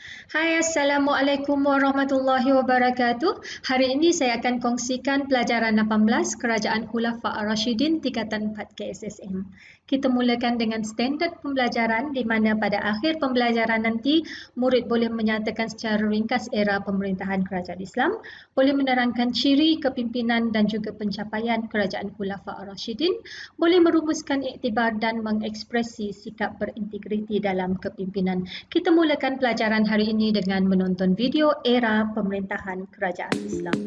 Hai, Assalamualaikum warahmatullahi wabarakatuh. Hari ini saya akan kongsikan pelajaran 18 Kerajaan Khulafa' Ar-Rashidin tingkatan 4 KSSM. Kita mulakan dengan standard pembelajaran di mana pada akhir pembelajaran nanti murid boleh menyatakan secara ringkas era pemerintahan kerajaan Islam, boleh menerangkan ciri kepimpinan dan juga pencapaian Kerajaan Khulafa' Ar-Rashidin, boleh merumuskan iktibar dan mengekspresi sikap berintegriti dalam kepimpinan. Kita mulakan pelajaran hari ini dengan menonton video era pemerintahan kerajaan Islam.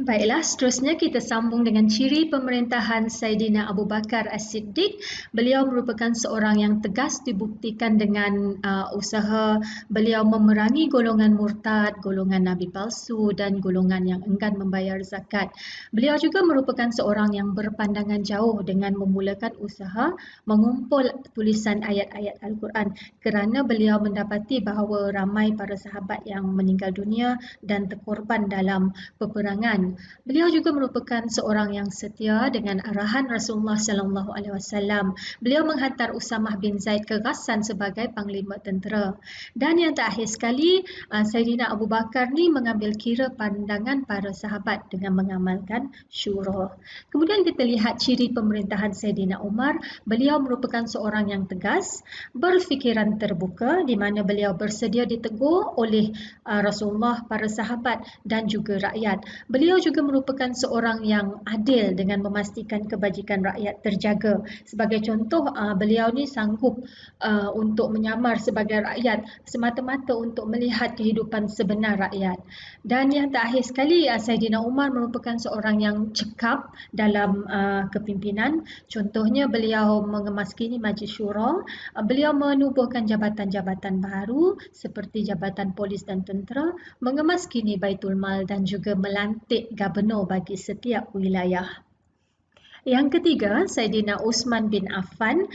Baiklah, seterusnya kita sambung dengan ciri pemerintahan Saidina Abu Bakar As-Siddiq. Beliau merupakan seorang yang tegas dibuktikan dengan usaha beliau memerangi golongan murtad, golongan nabi palsu dan golongan yang enggan membayar zakat. Beliau juga merupakan seorang yang berpandangan jauh dengan memulakan usaha mengumpul tulisan ayat-ayat Al-Quran kerana beliau mendapati bahawa ramai para sahabat yang meninggal dunia dan terkorban dalam peperangan. Beliau juga merupakan seorang yang setia dengan arahan Rasulullah sallallahu alaihi wasallam. Beliau menghantar Usamah bin Zaid ke Ghassan sebagai panglima tentera. Dan yang terakhir sekali, Saidina Abu Bakar ni mengambil kira pandangan para sahabat dengan mengamalkan syura. Kemudian kita lihat ciri pemerintahan Saidina Umar. Beliau merupakan seorang yang tegas, berfikiran terbuka di mana beliau bersedia ditegur oleh Rasulullah, para sahabat dan juga rakyat. Beliau juga merupakan seorang yang adil dengan memastikan kebajikan rakyat terjaga. Sebagai contoh, beliau ni sanggup untuk menyamar sebagai rakyat semata-mata untuk melihat kehidupan sebenar rakyat. Dan yang terakhir sekali, Saidina Umar merupakan seorang yang cekap dalam kepimpinan. Contohnya, beliau mengemaskini Majlis Syura, beliau menubuhkan jabatan-jabatan baru seperti Jabatan Polis dan Tentera, mengemaskini Baitul Mal dan juga melantik gubernur bagi setiap wilayah. Yang ketiga, Saidina Uthman bin Affan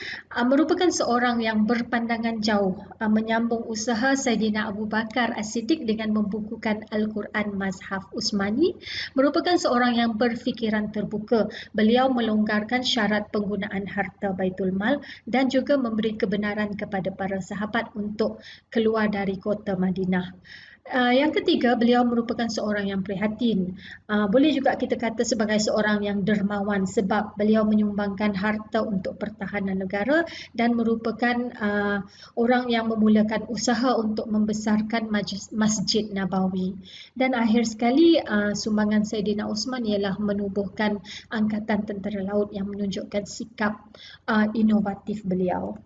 merupakan seorang yang berpandangan jauh, menyambung usaha Saidina Abu Bakar As-Siddiq dengan membukukan Al-Quran Mazhab Uthmani, merupakan seorang yang berfikiran terbuka. Beliau melonggarkan syarat penggunaan harta Baitul Mal dan juga memberi kebenaran kepada para sahabat untuk keluar dari kota Madinah. Yang ketiga, beliau merupakan seorang yang prihatin. Boleh juga kita kata sebagai seorang yang dermawan sebab beliau menyumbangkan harta untuk pertahanan negara dan merupakan orang yang memulakan usaha untuk membesarkan Masjid Nabawi. Dan akhir sekali, sumbangan Saidina Uthman ialah menubuhkan Angkatan Tentera Laut yang menunjukkan sikap inovatif beliau.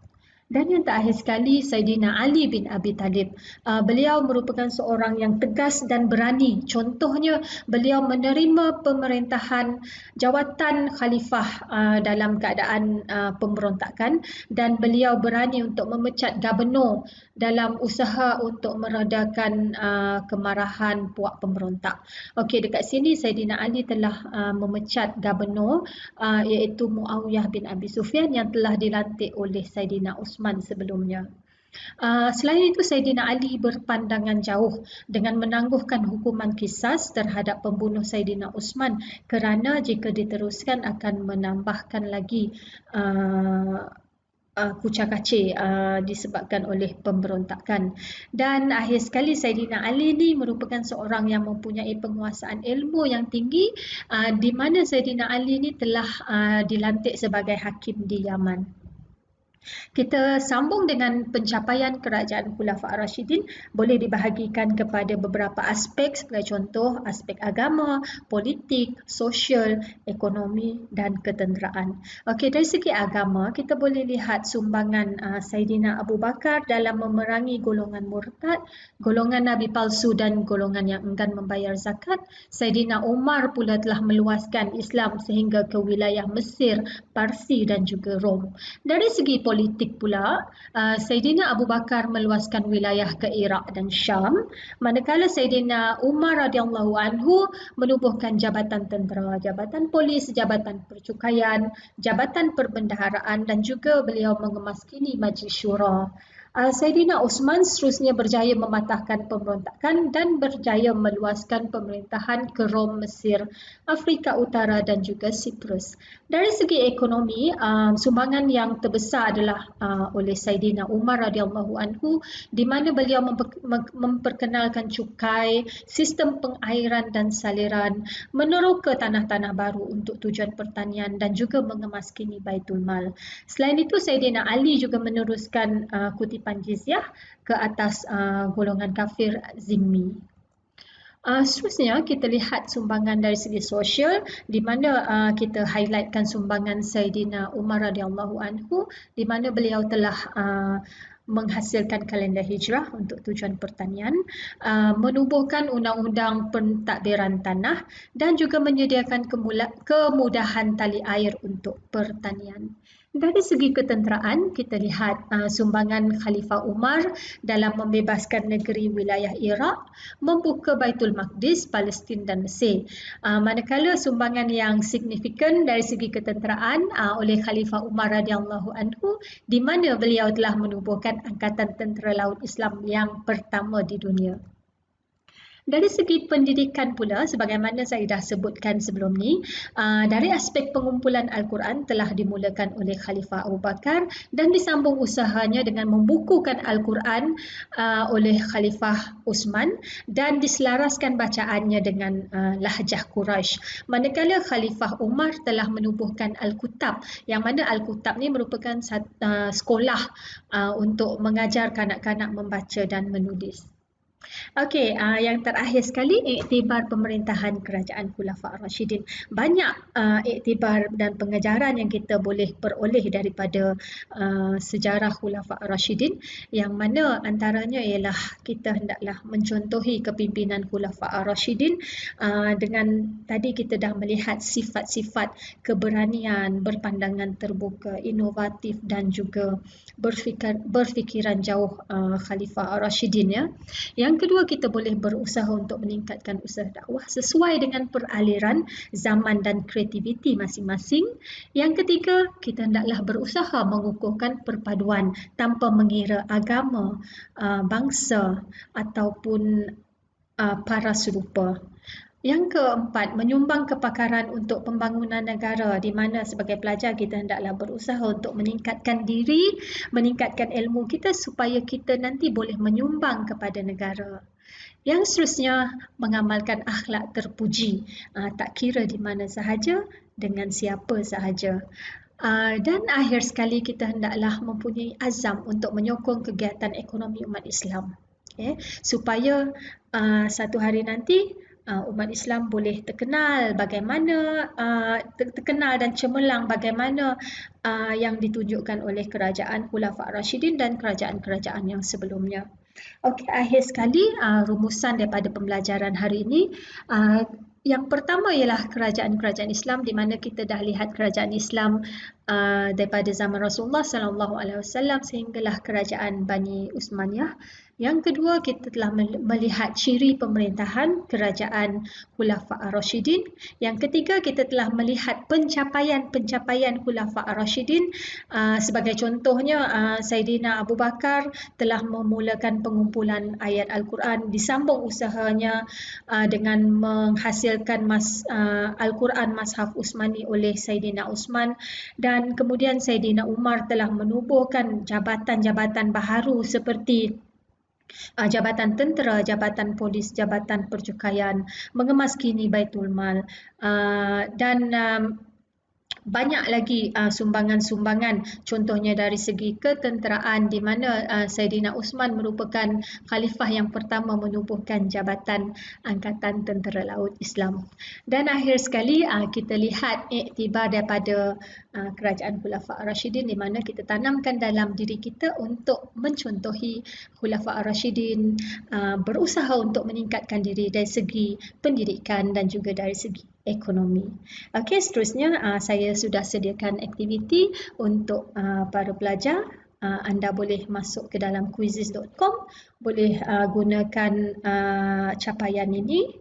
Dan yang terakhir sekali, Saidina Ali bin Abi Talib. Beliau merupakan seorang yang tegas dan berani. Contohnya, beliau menerima pemerintahan jawatan khalifah dalam keadaan pemberontakan dan beliau berani untuk memecat gubernur dalam usaha untuk meredakan kemarahan puak pemberontak. Okey, dekat sini Saidina Ali telah memecat gubernur iaitu Muawiyah bin Abi Sufyan yang telah dilantik oleh Saidina Uthman sebelumnya. Selain itu, Saidina Ali berpandangan jauh dengan menangguhkan hukuman kisas terhadap pembunuh Saidina Uthman kerana jika diteruskan akan menambahkan lagi kucak-kacir disebabkan oleh pemberontakan. Dan akhir sekali, Saidina Ali ni merupakan seorang yang mempunyai penguasaan ilmu yang tinggi di mana Saidina Ali ni telah dilantik sebagai hakim di Yaman. Kita sambung dengan pencapaian kerajaan Khulafa' Ar-Rasyidin boleh dibahagikan kepada beberapa aspek sebagai contoh aspek agama, politik, sosial, ekonomi dan ketenteraan. Okey, dari segi agama kita boleh lihat sumbangan Saidina Abu Bakar dalam memerangi golongan murtad, golongan nabi palsu dan golongan yang enggan membayar zakat. Saidina Umar pula telah meluaskan Islam sehingga ke wilayah Mesir, Parsi dan juga Rom. Dari segi politik pula, Saidina Abu Bakar meluaskan wilayah ke Iraq dan Syam, manakala Saidina Umar radhiyallahu anhu menubuhkan jabatan tentera, jabatan polis, jabatan percukaian, jabatan perbendaharaan dan juga beliau mengemaskini Majlis Syura. Saidina Osman seterusnya berjaya mematahkan pemberontakan dan berjaya meluaskan pemerintahan ke Rom, Mesir, Afrika Utara dan juga Siprus. Dari segi ekonomi, sumbangan yang terbesar adalah oleh Saidina Umar radhiyallahu anhu di mana beliau memperkenalkan cukai, sistem pengairan dan saliran, meneroka tanah-tanah baru untuk tujuan pertanian dan juga mengemaskini Baitul Mal. Selain itu, Saidina Ali juga meneruskan kutipan jizyah ke atas golongan kafir zimmi. Seterusnya kita lihat sumbangan dari segi sosial di mana kita highlightkan sumbangan Saidina Umar radhiyallahu anhu di mana beliau telah menghasilkan kalender hijrah untuk tujuan pertanian, menubuhkan undang-undang pentadbiran tanah dan juga menyediakan kemudahan tali air untuk pertanian. Dari segi ketenteraan, kita lihat sumbangan Khalifah Umar dalam membebaskan negeri wilayah Iraq, membuka Baitul Maqdis, Palestin dan Mesir. Manakala sumbangan yang signifikan dari segi ketenteraan oleh Khalifah Umar radhiyallahu anhu di mana beliau telah menubuhkan Angkatan Tentera Laut Islam yang pertama di dunia. Dari segi pendidikan pula, sebagaimana saya dah sebutkan sebelum ni, dari aspek pengumpulan Al-Quran telah dimulakan oleh Khalifah Abu Bakar dan disambung usahanya dengan membukukan Al-Quran oleh Khalifah Uthman dan diselaraskan bacaannya dengan lahjah Quraisy. Manakala Khalifah Umar telah menubuhkan Al-Kutab, yang mana Al-Kutab ni merupakan sekolah untuk mengajar kanak-kanak membaca dan menulis. Okey, yang terakhir sekali iktibar pemerintahan kerajaan Khulafa' Ar-Rasyidin. Banyak iktibar dan pengajaran yang kita boleh peroleh daripada sejarah Khulafa' Ar-Rasyidin yang mana antaranya ialah kita hendaklah mencontohi kepimpinan Khulafa' Ar-Rasyidin dengan tadi kita dah melihat sifat-sifat keberanian, berpandangan terbuka, inovatif dan juga berfikiran jauh Khalifah Ar-Rasyidin ya. Yang kedua, kita boleh berusaha untuk meningkatkan usaha dakwah sesuai dengan peraliran zaman dan kreativiti masing-masing. Yang ketiga, kita hendaklah berusaha mengukuhkan perpaduan tanpa mengira agama, bangsa ataupun para serupa. Yang keempat, menyumbang kepakaran untuk pembangunan negara di mana sebagai pelajar kita hendaklah berusaha untuk meningkatkan diri, meningkatkan ilmu kita supaya kita nanti boleh menyumbang kepada negara. Yang seterusnya, mengamalkan akhlak terpuji, tak kira di mana sahaja, dengan siapa sahaja. Dan akhir sekali kita hendaklah mempunyai azam untuk menyokong kegiatan ekonomi umat Islam. Supaya satu hari nanti umat Islam boleh terkenal bagaimana terkenal dan cemerlang bagaimana yang ditunjukkan oleh kerajaan Khulafa' Ar-Rasyidin dan kerajaan-kerajaan yang sebelumnya. Okey, akhir sekali rumusan daripada pembelajaran hari ini. Yang pertama ialah kerajaan-kerajaan Islam di mana kita dah lihat kerajaan Islam daripada zaman Rasulullah sallallahu alaihi wasallam sehinggalah kerajaan Bani Uthmaniyah. Yang kedua, kita telah melihat ciri pemerintahan kerajaan Khulafa' Ar-Rasyidin. Yang ketiga, kita telah melihat pencapaian Khulafa' Ar-Rasyidin. Sebagai contohnya, Saidina Abu Bakar telah memulakan pengumpulan ayat Al-Quran, disambung usahanya dengan menghasilkan Al-Quran Mashaf Uthmani oleh Saidina Uthman, dan kemudian Saidina Umar telah menubuhkan jabatan-jabatan baharu seperti jabatan tentera, jabatan polis, jabatan percukaian, mengemaskini Baitul Mal dan banyak lagi sumbangan-sumbangan, contohnya dari segi ketenteraan di mana Saidina Usman merupakan khalifah yang pertama menubuhkan Jabatan Angkatan Tentera Laut Islam. Dan akhir sekali kita lihat iktibar daripada kerajaan Khulafa' Ar-Rashidin di mana kita tanamkan dalam diri kita untuk mencontohi Khulafa' Ar-Rashidin, berusaha untuk meningkatkan diri dari segi pendidikan dan juga dari segi ekonomi. Okey, seterusnya saya sudah sediakan aktiviti untuk para pelajar. Anda boleh masuk ke dalam quizizz.com, boleh gunakan capaian ini.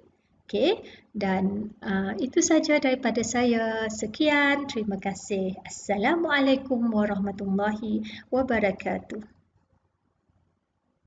Okey, dan itu saja daripada saya. Sekian, terima kasih. Assalamualaikum warahmatullahi wabarakatuh.